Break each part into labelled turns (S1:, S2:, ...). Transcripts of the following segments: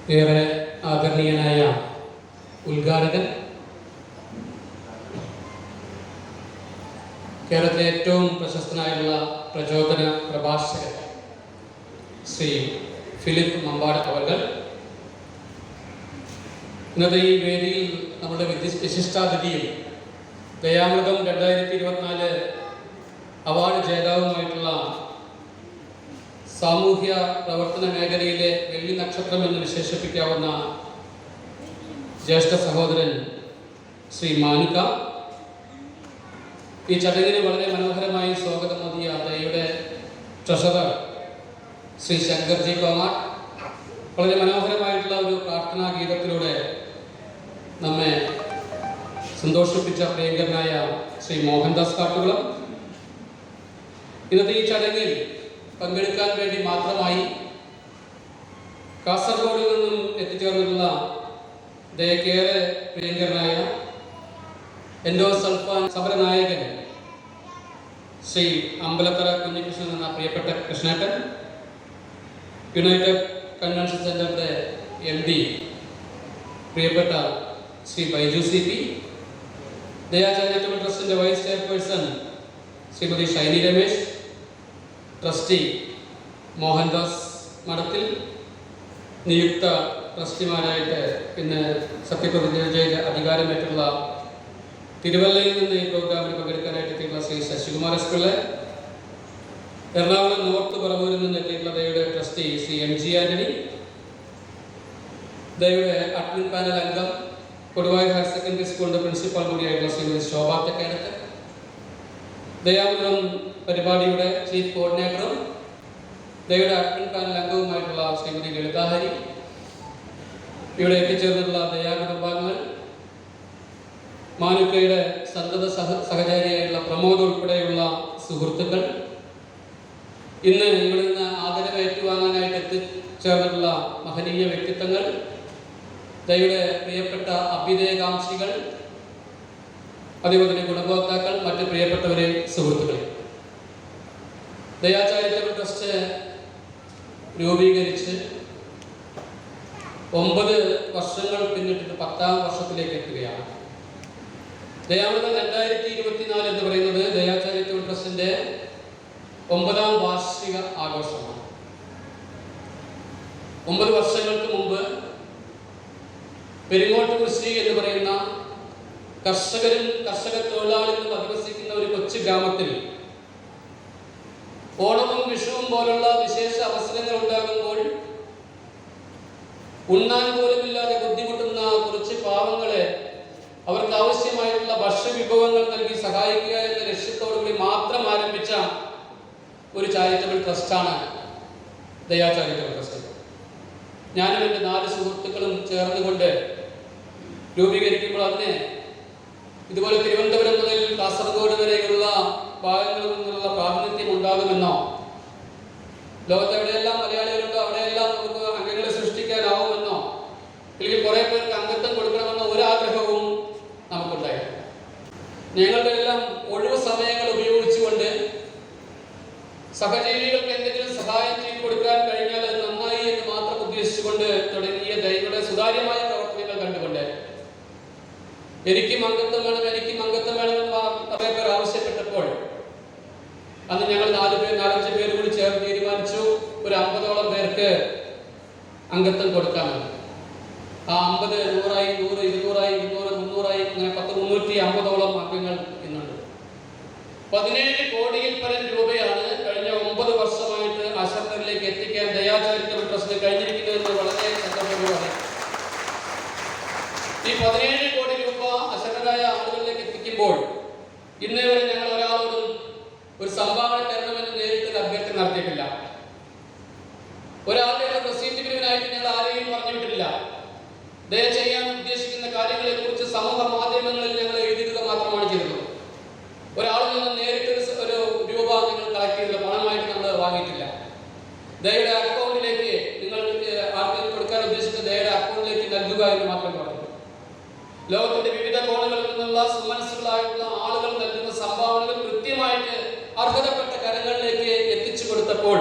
S1: ഏറെ ആദരണീയനായ ഉദ്ഘാടകൻ, കേരളത്തിലെ ഏറ്റവും പ്രശസ്തനായുള്ള പ്രചോദന പ്രഭാഷകൻ ശ്രീ ഫിലിപ്പ് മമ്പാട് അവർ, ഇന്നത്തെ ഈ വേദിയിൽ നമ്മുടെ വിശിഷ്ടാതിഥിയും ദയാമൃതം 2024 അവാർഡ് ജേതാവുമായിട്ടുള്ള സാമൂഹ്യ പ്രവർത്തന മേഖലയിലെ വെള്ളി നക്ഷത്രം എന്ന് വിശേഷിപ്പിക്കാവുന്ന ജ്യേഷ്ഠ സഹോദരൻ ശ്രീ മാനുക, ഈ ചടങ്ങിന് വളരെ മനോഹരമായി സ്വാഗതം നൽകിയ ദയയുടെ ട്രഷറർ ശ്രീ ശങ്കർജി കോമാർ വളരെ മനോഹരമായിട്ടുള്ള ഒരു പ്രാർത്ഥനാ ഗീതത്തിലൂടെ നമ്മെ സന്തോഷിപ്പിച്ച പ്രിയങ്കരനായ ശ്രീ മോഹൻദാസ് കാട്ടുകുളം, ഇന്നത്തെ ഈ ചടങ്ങിൽ പങ്കെടുക്കാൻ വേണ്ടി മാത്രമായി കാസർഗോഡിൽ നിന്നും എത്തിച്ചേർന്നിട്ടുള്ള ദയക്കേറെ പ്രിയങ്കരനായ എൻഡോസൾഫാൻ സമരനായകൻ ശ്രീ അമ്പലത്തറ കുഞ്ഞികൃഷ്ണൻ എന്ന പ്രിയപ്പെട്ട കൃഷ്ണേട്ടൻ, യുണൈറ്റഡ് കൺവെൻഷൻ സെന്ററിന്റെ MD പ്രിയപ്പെട്ട ശ്രീ ബൈജു CP, ദയാ ചാരിറ്റബിൾ ട്രസ്റ്റിന്റെ vice chairperson Shrimati Shiny Ramesh, trustee Mohandas Madathil, നിയുക്ത ട്രസ്റ്റിമാരായിട്ട് ഇന്ന് സത്യപ്രതിജ്ഞ ചെയ്ത് അധികാരമേറ്റുള്ള തിരുവല്ലയിൽ നിന്ന് ഈ പ്രോഗ്രാമിൽ പങ്കെടുക്കാനായിട്ട് എത്തിയിട്ടുള്ള ശ്രീ ശശികുമാർ എസ് പിള്ള, എറണാകുളം നോർത്ത് പറവൂരിൽ നിന്ന് എത്തിയിട്ടുള്ള ദയയുടെ ട്രസ്റ്റി ശ്രീ MG ആന്റണി, ദയയുടെ അഡ്മിൻ പാനൽ അംഗം കൊടുവായൂർ ഹയർ സെക്കൻഡറി സ്കൂളിന്റെ പ്രിൻസിപ്പാൾ കൂടിയായിട്ടുള്ള ശ്രീമതി ശോഭ തെക്കേടത്ത്, ദയാപുരം പരിപാടിയുടെ ചീഫ് കോർഡിനേറ്ററും ദയയുടെ അഡ്മിൻ പാനൽ അംഗവുമായിട്ടുള്ള ശ്രീമതി ലളിതാഹരി, ഇവിടെ എത്തിച്ചേർന്നിട്ടുള്ള ദയാ കുടുംബാംഗങ്ങൾ, മാനുക്കയുടെ സന്തത സഹചാരിയായിട്ടുള്ള പ്രമോദ് ഉൾപ്പെടെയുള്ള സുഹൃത്തുക്കൾ, ഇന്ന് ഇവിടെ നിന്ന് ആദരവ് ഏറ്റുവാങ്ങാനായിട്ട് എത്തിച്ചേർന്നിട്ടുള്ള മഹനീയ വ്യക്തിത്വങ്ങൾ, ദയയുടെ പ്രിയപ്പെട്ട അഭ്യുദയകാംക്ഷികൾ, അതേപോലെ തന്നെ ഗുണഭോക്താക്കൾ, മറ്റ് പ്രിയപ്പെട്ടവരെ, സുഹൃത്തുക്കളെ, ദയാ ചാരിറ്റബിൾ ട്രസ്റ്റ് രൂപീകരിച്ച് 9 വർഷങ്ങൾ പിന്നിട്ടിട്ട് 10ാം വർഷത്തിലേക്ക് എത്തുകയാണ്. ദയാമൃതം 2024 എന്ന് പറയുന്നത് ദയാ ചാരിറ്റബിൾ ട്രസ്റ്റിന്റെ 9ാം വാർഷിക ആഘോഷമാണ്. 9 വർഷങ്ങൾക്ക് മുമ്പ് പെരിങ്ങോട്ടുകുരിശി എന്ന് പറയുന്ന കർഷക തൊഴിലാളികളും അധിവസിക്കുന്ന ഒരു കൊച്ചു ഗ്രാമത്തിൽ ഓണവും വിഷുവും പോലുള്ള വിശേഷ അവസരങ്ങൾ ഉണ്ടാകുമ്പോൾ ഉണ്ണാൻ പോലുമില്ലാതെ ബുദ്ധിമുട്ടുന്ന കുറച്ച് പാവങ്ങളെ അവർക്ക് ആവശ്യമായിട്ടുള്ള ഭക്ഷ്യവിഭവങ്ങൾ നൽകി സഹായിക്കുക എന്ന ലക്ഷ്യത്തോടുകൂടി മാത്രം ആരംഭിച്ച ഒരു ചാരിറ്റബിൾ ട്രസ്റ്റാണ് ദയാ ചാരിറ്റബിൾ ട്രസ്റ്റ്. ഞാനും എൻ്റെ 4 സുഹൃത്തുക്കളും ചേർന്നുകൊണ്ട് രൂപീകരിക്കുമ്പോൾ അതിനെ ഇതുപോലെ തിരുവനന്തപുരം മുതൽ കാസർഗോഡ് വരെയുള്ള ഭാഗങ്ങളിൽ നിന്നുള്ള പ്രാതിനിധ്യം ഉണ്ടാകുമെന്നോ, ലോകത്തെവിടെയെല്ലാം മലയാളികളുണ്ടോ അവിടെയെല്ലാം നമുക്ക് അംഗങ്ങളെ സൃഷ്ടിക്കാനാവുമെന്നോ, അല്ലെങ്കിൽ കുറെ പേർക്ക് അംഗത്വം കൊടുക്കണമെന്നോ ഒരാഗ്രഹവും നമുക്കുണ്ടായിരുന്നു. ഞങ്ങളുടെ എല്ലാം ഒഴിവ് സമയങ്ങൾ ഉപയോഗിച്ചുകൊണ്ട് സഹജീവികൾക്ക് എന്തെങ്കിലും സഹായം ചെയ്തു കൊടുക്കാൻ കഴിഞ്ഞാൽ അത് നന്നായി എന്ന് മാത്രം ഉദ്ദേശിച്ചുകൊണ്ട് തുടങ്ങിയ ദൈവയുടെ സുതാര്യമായ പ്രവർത്തനങ്ങൾ കണ്ടുകൊണ്ട് എനിക്കും അംഗത്വം വേണമെന്ന് കുറേ പേർ ആവശ്യപ്പെട്ടപ്പോൾ അന്ന് ഞങ്ങൾ 4-5 പേര് കൂടി ചേർന്ന് തീരുമാനിച്ചു ഒരു 50ഓളം പേർക്ക് അംഗത്വം കൊടുക്കാമെന്ന്. ആ 50, 100, 200, 300 അങ്ങനെ 350ഓളം അംഗങ്ങൾ ഇന്നുണ്ട്. 17 കോടിയിൽ പരം രൂപയാണ് കഴിഞ്ഞ 9 വർഷമായിട്ട് അശരണരിലേക്ക് എത്തിക്കാൻ ദയാ ചാരിറ്റബിൾ ട്രസ്റ്റിന് കഴിഞ്ഞിരിക്കുന്നതെന്ന് വളരെ സന്തോഷപൂർവ്വമാണ്. ഈ 17 കോടി രൂപ അശരണരായ ആളുകളിലേക്ക് എത്തിക്കുമ്പോൾ ഇന്നേ വരെ ഞങ്ങൾ ഒരാളോടും ഒരു സംഭാവന തരണമെന്ന് നേരിട്ട് അഭ്യർത്ഥന നടത്തിയിട്ടില്ല. ഒരാളുടെ റെസീപ്റ്റ് പിരിവിനായിട്ട് ഞങ്ങൾ ആരെയും പറഞ്ഞിട്ടില്ല. ദയ ചെയ്യാൻ ഉദ്ദേശിക്കുന്ന കാര്യങ്ങളെ കുറിച്ച് സമൂഹ മാധ്യമങ്ങളിൽ ഞങ്ങൾ എഴുതിയിടുക മാത്രമാണ് ചെയ്തത്. ഒരാളിൽ നിന്ന് നേരിട്ട് ഒരു രൂപ നിങ്ങൾ കളക്ട് ചെയ്തില്ല, പണമായിട്ട് നമ്മൾ വാങ്ങിയിട്ടില്ല. ദയയുടെ അക്കൗണ്ടിലേക്ക് നിങ്ങൾ ആർക്കെങ്കിലും കൊടുക്കാൻ ഉദ്ദേശിക്കുന്ന ദയയുടെ അക്കൗണ്ടിലേക്ക് നൽകുക എന്ന് മാത്രം പറഞ്ഞു. ലോകത്തിന്റെ വിവിധ കോണുകളിൽ നിന്നുള്ള സുമനസ്സുകളായിട്ടുള്ള ആളുകൾ നൽകുന്ന സംഭാവനകൾ കൃത്യമായിട്ട് അർഹതപ്പെട്ട കരങ്ങളിലേക്ക് എത്തിച്ചു കൊടുത്തപ്പോൾ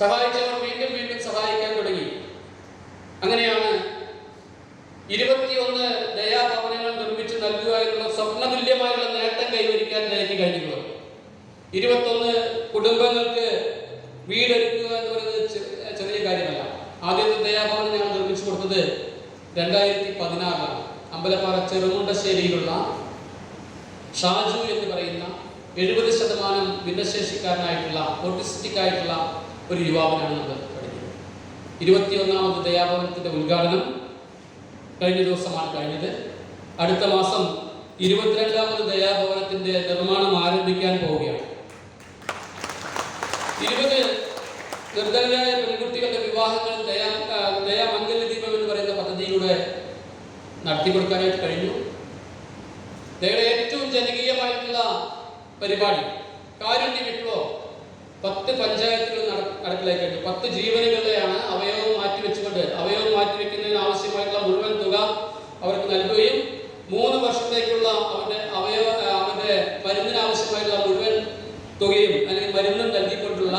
S1: സഹായിച്ചവർ വീണ്ടും സഹായിക്കാൻ തുടങ്ങി. 21 ദയാഭവനങ്ങൾ നിർമ്മിച്ചു നൽകുക എന്നുള്ള സ്വപ്നതുല്യമായുള്ള നേട്ടം കൈവരിക്കാൻ ദയക്ക് കഴിഞ്ഞിട്ടുള്ളത്. 21 കുടുംബങ്ങൾക്ക് വീടൊരുക്കുക എന്ന് പറയുന്നത് ചെറിയ കാര്യമല്ല. ആദ്യത്തെ ദയാഭവനം ഞങ്ങൾ നിർമ്മിച്ചു കൊടുത്തത് 2016 അമ്പലപ്പാറ ചെറുമുണ്ടശ്ശേരിയിലുള്ള ഷാജു എന്ന് പറയുന്ന 70% ഭിന്നശേഷിക്കാരനായിട്ടുള്ള ഓട്ടിസ്റ്റിക് ആയിട്ടുള്ള ഒരു യുവാവിനാണ് നമ്മൾ പഠിക്കുന്നത്. 21ാമത് ദയാഭവനത്തിന്റെ ഉദ്ഘാടനം കഴിഞ്ഞ ദിവസമാണ് കഴിഞ്ഞത്. അടുത്ത മാസം 22ാമത് ദയാഭവനത്തിന്റെ നിർമ്മാണം ആരംഭിക്കാൻ പോവുകയാണ്. 20 നിർധനരായ പെൺകുട്ടികളുടെ വിവാഹങ്ങൾ ദയാമംഗല്യദീപം എന്ന് പറയുന്ന പദ്ധതിയിലൂടെ നടത്തിക്കൊടുക്കാനായിട്ട് കഴിഞ്ഞു. ദയയുടെ ഏറ്റവും ജനകീയമായിട്ടുള്ള പരിപാടി കാരുണ്യ വിപ്ലവം 10 പഞ്ചായത്തുകൾ നടപ്പിലാക്കി കഴിഞ്ഞു. 10 ജീവനുകളുടെയാണ് അവയവം മാറ്റിവെച്ചുകൊണ്ട് അവയവം മാറ്റിവെക്കുന്നതിന് ആവശ്യമായിട്ടുള്ള മുഴുവൻ തുക അവർക്ക് നൽകുകയും 3 വർഷത്തേക്കുള്ള അവരുടെ മരുന്നിന് ആവശ്യമായിട്ടുള്ള മുഴുവൻ തുകയും അല്ലെങ്കിൽ മരുന്നും നൽകിക്കൊണ്ടുള്ള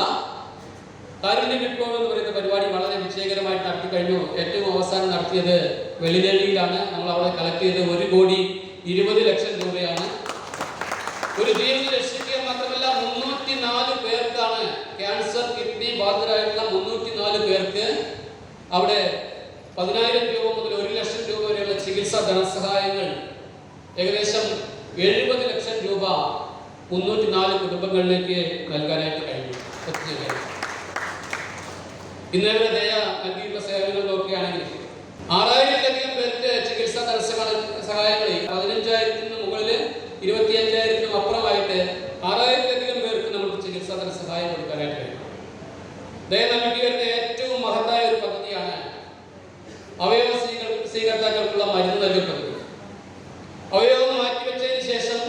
S1: കാരുണ്യ വിപ്ലവം എന്ന് പറയുന്ന പരിപാടി വളരെ വിജയകരമായിട്ട് നടത്തി കഴിഞ്ഞു. ഏറ്റവും അവസാനം നടത്തിയത് വെളിനഴിയിലാണ്. നമ്മൾ അവിടെ കളക്ട് ചെയ്ത് 1,20,00,000 രൂപയാണ്. ഒരു ജീവനെ രക്ഷിക്കുക മാത്രമല്ല 304 പേർക്കാണ് ക്യാൻസർ കിഡ്നി ബാധിതരായിട്ടുള്ള 304 പേർക്ക് അവിടെ 10,000 രൂപ മുതൽ 1,00,000 രൂപ വരെയുള്ള ചികിത്സാ ധനസഹായങ്ങൾ ഏകദേശം 70 ലക്ഷം രൂപ 304 കുടുംബങ്ങളിലേക്ക് നൽകാനായിട്ട് കഴിഞ്ഞു. ഇന്നലെ ദയ നൽകിയിട്ടുള്ള സേവനങ്ങൾ നോക്കുകയാണെങ്കിൽ 6,000-ലധികം പേർക്ക് ചികിത്സാ ധനസഹായങ്ങൾ 15,000-ന് മുകളിൽ 25,000-നും അപ്പുറമായിട്ട് 6,000-ലധികം പേർക്ക് നമുക്ക് ചികിത്സാ ധനസഹായം കൊടുക്കാനായിട്ട് കഴിയും. ദയ നൽകി വരുന്ന ഏറ്റവും മഹത്തായ ഒരു പദ്ധതിയാണ് അവയവ സ്വീകർത്താക്കൾക്കുള്ള മരുന്ന് നൽകൽ പദ്ധതി. അവയവം മാറ്റിവെച്ചതിന് ശേഷം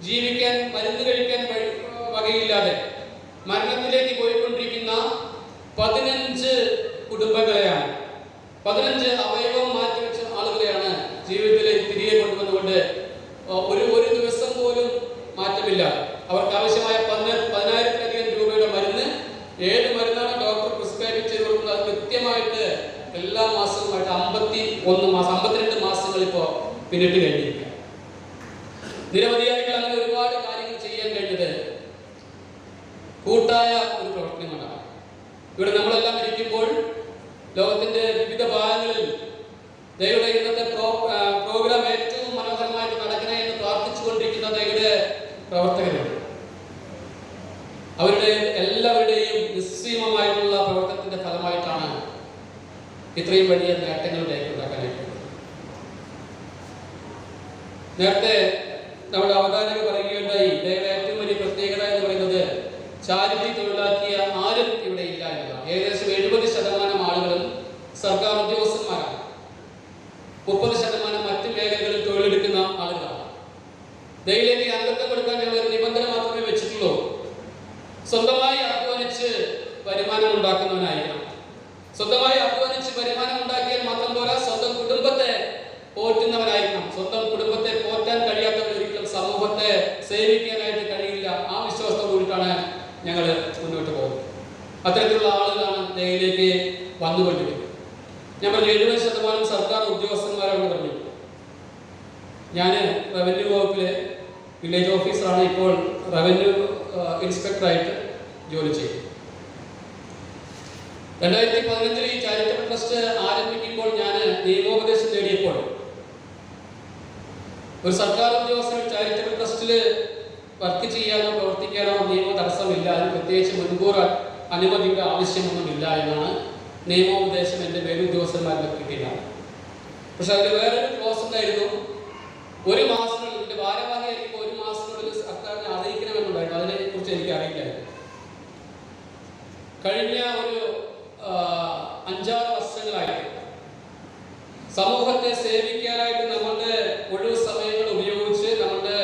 S1: ജീവിക്കാൻ മരുന്ന് കഴിക്കാൻ വകയില്ലാതെ മരണത്തിലേക്ക് പോയിക്കൊണ്ടിരിക്കുന്ന 15 കുടുംബങ്ങളെയാണ് 15 അവയവം മാറ്റിവെച്ച ആളുകളെയാണ് ജീവിതത്തിലേക്ക് തിരികെ കൊണ്ടുവന്നുകൊണ്ട് ഒരു ദിവസം പോലും മാറ്റമില്ല അവർക്ക് ആവശ്യമായ 10,000-ലധികം രൂപയുടെ മരുന്ന് ഏത് മരുന്നാണ് ഡോക്ടർ പ്രിസ്ക്രൈബ് ചെയ്ത് കൊടുക്കുന്നത് അത് കൃത്യമായിട്ട് എല്ലാ മാസവുമായിട്ട് 52 മാസങ്ങൾ ഇപ്പോൾ പിന്നിട്ട് കഴിഞ്ഞിരിക്കുക. നിരവധിയായിട്ടുള്ള അങ്ങനെ ഒരുപാട് കാര്യങ്ങൾ ചെയ്യാൻ കഴിഞ്ഞത് കൂട്ടായ ഒരു പ്രവർത്തനങ്ങളാണ്. ഇവിടെ നമ്മളെല്ലാം ഇരിക്കുമ്പോൾ ലോകത്തിന്റെ വിവിധ ഭാഗങ്ങളിൽ ദൈവയുടെ ഇന്നത്തെ പ്രോഗ്രാം ഏറ്റവും മനോഹരമായിട്ട് നടക്കണേ എന്ന് പ്രാർത്ഥിച്ചുകൊണ്ടിരിക്കുന്ന ദൈവയുടെ പ്രവർത്തകരുണ്ട്. അവരുടെ എല്ലാവരുടെയും നിസ്സീമമായിട്ടുള്ള പ്രവർത്തനത്തിന്റെ ഫലമായിട്ടാണ് ഇത്രയും വലിയ നേട്ടങ്ങൾ ഉണ്ടാക്കാനായിട്ട്. നേരത്തെ നമ്മുടെ അവതാരക പറയുകയുണ്ടായി ദൈവയുടെ ഏറ്റവും വലിയ പ്രത്യേകത എന്ന് പറയുന്നത് ചാരിറ്റി തൊഴിലാക്കിയ ആരും ഇവിടെ ഇല്ല എന്നതാണ്. ഏകദേശം 70% ആളുകളും സർക്കാർ ഉദ്യോഗസ്ഥന്മാരാണ്. 30% മറ്റു മേഖലകളിൽ തൊഴിലെടുക്കുന്ന ആളുകളാണ്. ദൈവത്തിലേക്ക് അംഗത്വം കൊടുക്കാൻ ഞങ്ങൾ ഒരു നിബന്ധന മാത്രമേ വെച്ചിട്ടുള്ളൂ. സ്വന്തമായി അധ്വാനിച്ച് വരുമാനം ഉണ്ടാക്കുന്നവനായിരിക്കണം. സ്വന്തമായി അധ്വാനിച്ച് വരുമാനം ഉണ്ടാക്കിയാൽ മാത്രം പോരാ, സ്വന്തം കുടുംബത്തെ പോറ്റുന്നവനായിരിക്കണം. സ്വന്തം കുടുംബത്തെ പോറ്റാൻ കഴിയാത്തവർ ഒരിക്കലും സമൂഹത്തെ സേവിക്കാനായിട്ട് കഴിയില്ല. ആ വിശ്വാസത്തോടു കൂടിയിട്ടാണ് ഞങ്ങൾ മുന്നോട്ട് പോകുന്നത്. അത്തരത്തിലുള്ള ആളുകളാണ് ദയയിലേക്ക് വന്നുകൊണ്ടിരിക്കുന്നത്. ഞാൻ പറഞ്ഞു 70% സർക്കാർ ഉദ്യോഗസ്ഥന്മാരാണ് പറഞ്ഞു. ഞാൻ റവന്യൂ വകുപ്പിലെ വില്ലേജ് ഓഫീസറാണ്. ഇപ്പോൾ റവന്യൂ ഇൻസ്പെക്ടറായിട്ട് ജോലി ചെയ്യും. 2015 ഈ ചാരിറ്റബിൾ ട്രസ്റ്റ് ആരംഭിക്കുമ്പോൾ ഞാൻ നിയമോപദേശം നേടിയപ്പോൾ ഒരു സർക്കാർ ഉദ്യോഗസ്ഥൻ ചാരിറ്റബിൾ ട്രസ്റ്റിൽ വർക്ക് ചെയ്യാനോ പ്രവർത്തിക്കാനോ നിയമ തടസ്സമില്ല, അതിന് പ്രത്യേകിച്ച് മുൻകൂർ അനുമതിയുടെ ആവശ്യമൊന്നുമില്ല എന്നാണ് നിയമോപദേശം എൻ്റെ മേലുദ്യോഗസ്ഥന്മാർക്ക് കിട്ടിയതാണ്. പക്ഷെ അതിൽ വേറൊരു ക്ലോസ് ഉണ്ടായിരുന്നു. 1 മാസത്തിനുള്ളിൽ ഇതിൻ്റെ ഭാരവാഹിയായിരിക്കും 1 മാസത്തിനുള്ളിൽ സർക്കാരിനെ അറിയിക്കണമെന്നുണ്ടായിരുന്നു. അതിനെക്കുറിച്ച് എനിക്ക് അറിയില്ലായിരുന്നു. കഴിഞ്ഞ ഒരു 5-6 വർഷങ്ങളായിട്ട് സമൂഹത്തെ സേവിക്കാനായിട്ട് നമ്മളുടെ ഒഴിവു സമയങ്ങൾ ഉപയോഗിച്ച് നമ്മളുടെ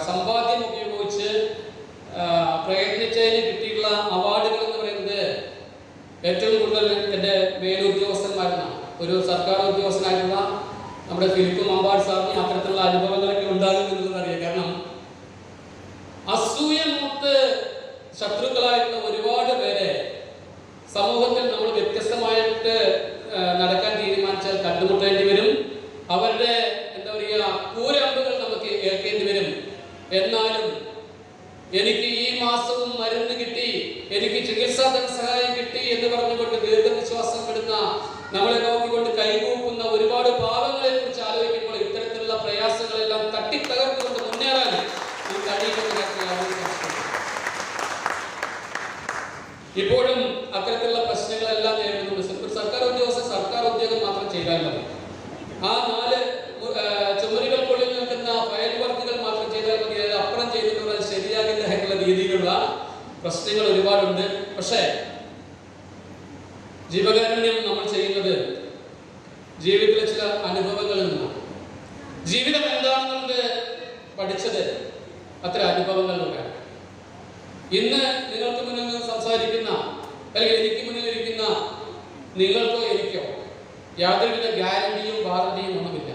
S1: സമ്പാദ്യം ഉപയോഗിച്ച് പ്രയത്നിച്ചതിന് കിട്ടിയിട്ടുള്ള അവാർഡുകൾ എന്ന് പറയുന്നത് ഏറ്റവും കൂടുതൽ എൻ്റെ മേലുദ്യോഗസ്ഥന്മാരെന്നാണ്. ഒരു സർക്കാർ ഉദ്യോഗസ്ഥനായിട്ടുള്ള നമ്മുടെ ഫിലിപ്പ് മമ്പാട് സാറിന് അത്തരത്തിലുള്ള അനുഭവങ്ങളൊക്കെ ഉണ്ടാകും എന്നുള്ളത് അറിയാം. കാരണം അസൂയ മൂത്ത് ശത്രുക്കളായിട്ടുള്ള ഒരുപാട് പേരെ സമൂഹത്തിൽ നമ്മൾ വ്യത്യസ്തമായിട്ട് നടക്കാൻ തീരുമാനിച്ചാൽ കണ്ടുമുട്ടേണ്ടി വരും. ചികിത്സാ ധനസഹായം കിട്ടി എന്ന് പറഞ്ഞുകൊണ്ട് ദീർഘനിശ്വാസം വിടുന്ന, നമ്മളെ നോക്കിക്കൊണ്ട് കൈകൂപ്പുന്ന ഒരുപാട് പാവങ്ങളെ കുറിച്ച് ആലോചിക്കുമ്പോൾ ഇത്തരത്തിലുള്ള പ്രയാസങ്ങളെല്ലാം തട്ടിത്തകർത്തുകൊണ്ട് മുന്നേറാൻ കഴിയുമെന്ന് ഇപ്പോഴും അത്തരത്തിലുള്ള പ്രശ്നങ്ങളെല്ലാം നേരിടുന്നുണ്ട്. ഒരു സർക്കാർ ഉദ്യോഗസ്ഥൻ സർക്കാർ ഉദ്യോഗം മാത്രം ചെയ്താൽ മതി. ആ 4 ചുമരുകൾക്കുള്ളിൽ നിൽക്കുന്ന ഫയൽ വർക്കുകൾ മാത്രം ചെയ്താൽ മതി. അത് അപ്പുറം ചെയ്തിട്ടുള്ളത് ശരിയാകില്ല എന്നുള്ള രീതിയിലുള്ള പ്രശ്നങ്ങൾ ഒരുപാടുണ്ട്. പക്ഷേ ജീവകാരുണ്യം നമ്മൾ ചെയ്യുന്നത് ജീവിതത്തിലെ ചില അനുഭവങ്ങളിൽ നിന്നാണ്. ജീവിതം എന്താണെന്നുള്ളത് പഠിച്ചത് അത്തരം അനുഭവങ്ങളിലൂടെയാണ്. ഇന്ന് നിങ്ങൾക്ക് മുന്നിൽ നിന്ന് സംസാരിക്കുന്ന, അല്ലെങ്കിൽ എനിക്ക് മുന്നിലിരിക്കുന്ന നിങ്ങൾക്കോ എനിക്കോ യാതൊരുവിധ ഗ്യാരണ്ടിയും വാറണ്ടിയും ഒന്നുമില്ല.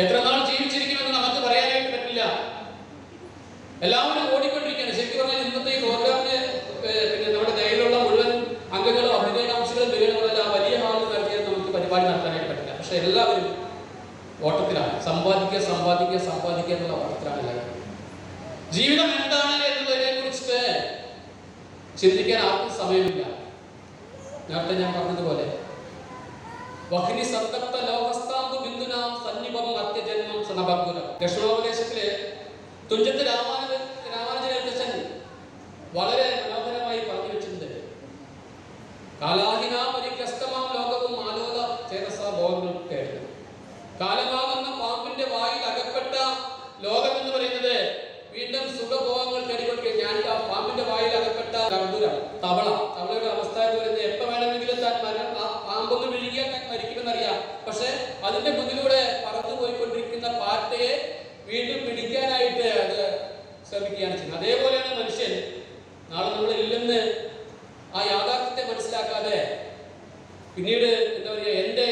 S1: എത്ര നാൾ ജീവിച്ചിരിക്കുമെന്ന് നമുക്ക് പറയാനായിട്ട് പറ്റില്ല. എല്ലാവരും ഓടിക്കൊണ്ടിരിക്കുകയാണ്. ശരിക്കും പറഞ്ഞാൽ ഇന്നത്തെ ഈ പ്രോഗ്രാമിന് നമ്മുടെ ദയയിലുള്ള മുഴുവൻ അംഗങ്ങളും അഭിനയകാംക്ഷികളും വരികയാണെന്നല്ല, വലിയ ഹാളിൽ നടത്തിയാൽ നമുക്ക് പരിപാടി നടത്താനായിട്ട് പറ്റില്ല. പക്ഷെ എല്ലാവരും ഓട്ടത്തിലാണ്. സമ്പാദിക്കുക സമ്പാദിക്കുക സമ്പാദിക്കുക എന്നുള്ള ഓട്ടത്തിലാണ് എല്ലാവരും. ജീവിതം എന്താണ് എന്നതിനെ കുറിച്ചിട്ട് ചിന്തിക്കാൻ ആർക്കും സമയമില്ല. നേരത്തെ ഞാൻ പറഞ്ഞതുപോലെ വഹ്നി സന്തപ്ത ലോകസ്ഥാന്തു ബിന്ദുനാം സന്നിപം അത്യജന്മം സനഭഗുരം. ദക്ഷിണോപദേശത്തില് തുഞ്ചത്ത് രാമാനുജൻ വളരെ മനോഹരമായി പറഞ്ഞു വെച്ചിട്ടുണ്ട്. കാലാഹിനാമരിഗ്രസ്തമാം ലോകവും ആലോക ചേതസാ ഭോഗങ്ങൾ കേട്ടത്. കാലമാകുന്ന പാമ്പിന്റെ വായിൽ അകപ്പെട്ട ലോകം എന്ന് പറയുന്നത് വീണ്ടും സുഖഭോഗങ്ങൾ തേടിക്കൊടുക്കുക. ഞാൻ ആ പാമ്പിന്റെ വായിൽ അകപ്പെട്ട തവളയുടെ അവസ്ഥ എന്ന് പറയുന്നത് എപ്പോ വേണമെങ്കിലും ആ പാമ്പൊന്ന് വിഴുകിയാൽ മരിക്കുമെന്നറിയാം. പക്ഷെ അതിന്റെ മുന്നിലൂടെ പറന്നു പോയിക്കൊണ്ടിരിക്കുന്ന പാറ്റയെ വീണ്ടും പിടിക്കാനായിട്ട് അത് ശ്രമിക്കുകയാണ് ചെയ്യുന്നത്. അതേപോലെയാണ് മനുഷ്യൻ. നാളെ നമ്മൾ ഇല്ലെന്ന് ആ യാഥാർത്ഥ്യത്തെ മനസ്സിലാക്കാതെ പിന്നീട് എന്താ പറയുക, എന്റെ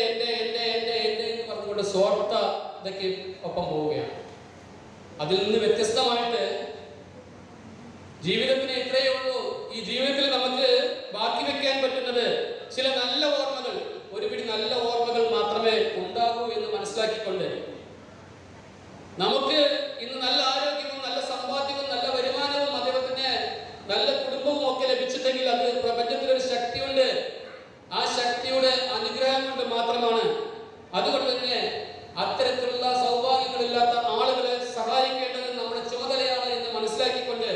S1: എന്ന് പറഞ്ഞുകൊണ്ട് സ്വാർത്ഥ ഇതൊക്കെ ഒപ്പം പോവുകയാണ്. അതിൽ നിന്ന് വ്യത്യസ്തമായിട്ട് ജീവിതത്തിന് ഇത്രയേ ഉള്ളൂ. ഈ ജീവിതത്തിൽ നമുക്ക് ബാക്കി വെക്കാൻ പറ്റുന്നത് ചില നല്ല ഓർമ്മകൾ, ഒരുപിടി നല്ല ഓർമ്മകൾ മാത്രമേ ഉണ്ടാകൂ എന്ന് മനസ്സിലാക്കിക്കൊണ്ട് നമുക്ക് ഇന്ന് നല്ല ആരോഗ്യവും നല്ല സമ്പാദ്യവും നല്ല വരുമാനവും അതേപോലെ നല്ല കുടുംബവും ഒക്കെ ലഭിച്ചിട്ടുണ്ടെങ്കിൽ അത് പ്രപഞ്ചത്തിലൊരു ശക്തിയുണ്ട്. ആ ശക്തിയുടെ അനുഗ്രഹം കൊണ്ട് മാത്രമാണ്. അതുകൊണ്ട് തന്നെ അത്തരത്തിലുള്ള സൗഭാഗ്യങ്ങളില്ലാത്ത ആളുകളെ സഹായിക്കേണ്ടത് നമ്മുടെ ചുമതലയാണ് എന്ന് മനസ്സിലാക്കിക്കൊണ്ട്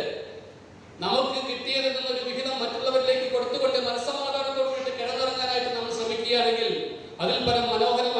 S1: നമുക്ക് കിട്ടിയതിൽ നിന്നൊരു വിഹിതം മറ്റുള്ളവരിലേക്ക് കൊടുത്തുകൊണ്ട് മനസ്സമാധാനത്തോടുകൂടി കിടന്നിറങ്ങാനായിട്ട് നമ്മൾ ശ്രമിക്കുകയാണെങ്കിൽ അതിൽ പരം മനോഹരം